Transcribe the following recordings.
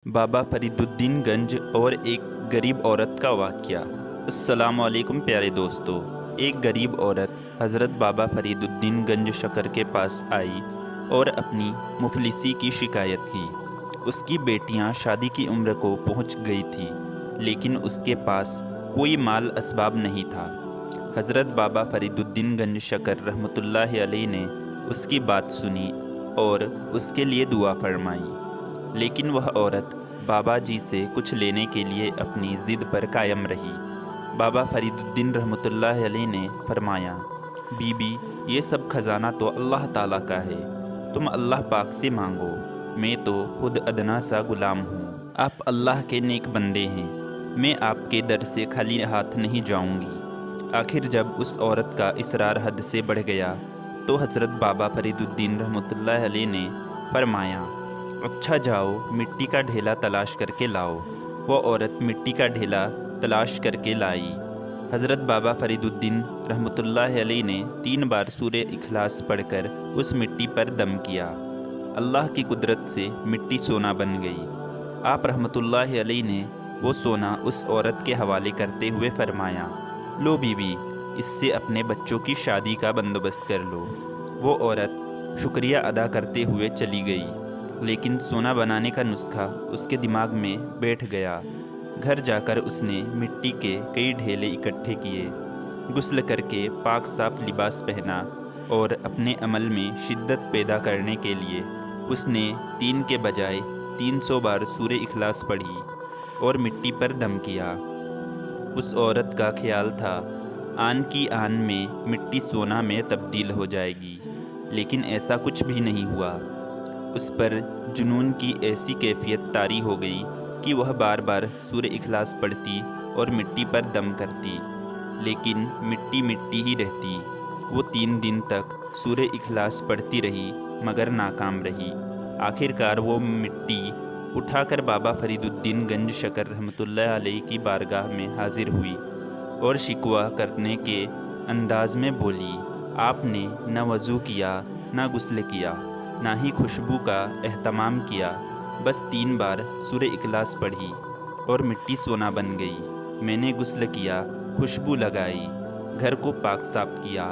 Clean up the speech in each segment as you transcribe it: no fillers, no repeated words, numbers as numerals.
बाबा फरीदुद्दीन गंज और एक गरीब औरत का वाक़या। अस्सलामु अलैकुम प्यारे दोस्तों। एक गरीब औरत हज़रत बाबा फरीदुद्दीन गंज शकर के पास आई और अपनी मुफलिसी की शिकायत की। उसकी बेटियां शादी की उम्र को पहुंच गई थी, लेकिन उसके पास कोई माल असबाब नहीं था। हज़रत बाबा फरीदुद्दीन गंज शकर रहमतुल्लाहि अलैह ने उसकी बात सुनी और उसके लिए दुआ फरमाई। लेकिन वह औरत बाबा जी से कुछ लेने के लिए अपनी ज़िद पर कायम रही। बाबा फरीदुद्दीन रहमतुल्लाहि अलैह ने फरमाया, बीबी, ये सब खजाना तो अल्लाह ताला का है, तुम अल्लाह पाक से मांगो। मैं तो खुद अदना सा गुलाम हूँ, आप अल्लाह के नेक बंदे हैं, मैं आपके दर से खाली हाथ नहीं जाऊँगी। आखिर जब उस औरत का इसरार हद से बढ़ गया तो हज़रत बाबा फरीदुद्दीन रहमतुल्लाहि अलैह ने फरमाया, अच्छा जाओ मिट्टी का ढेला तलाश करके लाओ। वो औरत मिट्टी का ढेला तलाश करके लाई। हज़रत बाबा फरीदुद्दीन रहमतुल्लाहि अलैह ने 3 बार सूरे इखलास पढ़कर उस मिट्टी पर दम किया। अल्लाह की कुदरत से मिट्टी सोना बन गई। आप रहमतुल्लाहि अलैह ने वो सोना उस औरत के हवाले करते हुए फरमाया, लो बीबी, इससे अपने बच्चों की शादी का बंदोबस्त कर लो। वो औरत शुक्रिया अदा करते हुए चली गई, लेकिन सोना बनाने का नुस्खा उसके दिमाग में बैठ गया। घर जाकर उसने मिट्टी के कई ढेले इकट्ठे किए, गुस्ल करके पाक साफ लिबास पहना और अपने अमल में शिद्दत पैदा करने के लिए उसने 3 के बजाय 300 बार सूरे इखलास पढ़ी और मिट्टी पर दम किया। उस औरत का ख्याल था आन की आन में मिट्टी सोना में तब्दील हो जाएगी, लेकिन ऐसा कुछ भी नहीं हुआ। उस पर जुनून की ऐसी कैफियत तारी हो गई कि वह बार बार सूरे इखलास पढ़ती और मिट्टी पर दम करती, लेकिन मिट्टी मिट्टी ही रहती। वो 3 दिन तक सूरे इखलास पढ़ती रही मगर नाकाम रही। आखिरकार वो मिट्टी उठाकर बाबा फरीदुद्दीन गंज शकर रहमतुल्लाह अलैह की बारगाह में हाजिर हुई और शिकवा करने के अंदाज में बोली, आपने न वज़ू किया, न गुस्ल किया, ना ही खुशबू का एहतमाम किया, बस 3 बार सूरे इखलास पढ़ी और मिट्टी सोना बन गई। मैंने गुस्ल किया, खुशबू लगाई, घर को पाक साफ किया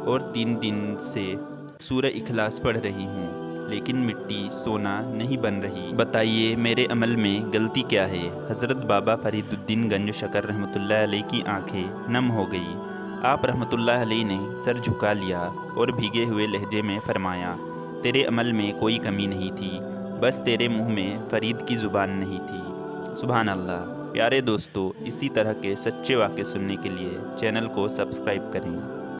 और 3 दिन से सूरे इखलास पढ़ रही हूँ, लेकिन मिट्टी सोना नहीं बन रही। बताइए मेरे अमल में गलती क्या है। हज़रत बाबा फरीदुद्दीन गंज शकर रहमतुल्लाह अलैह की आंखें नम हो गई। आप रहमतुल्लाह अलैह ने सर झुका लिया और भीगे हुए लहजे में फरमाया, तेरे अमल में कोई कमी नहीं थी, बस तेरे मुंह में फरीद की ज़ुबान नहीं थी। सुभान अल्लाह। प्यारे दोस्तों, इसी तरह के सच्चे वाक़े सुनने के लिए चैनल को सब्सक्राइब करें।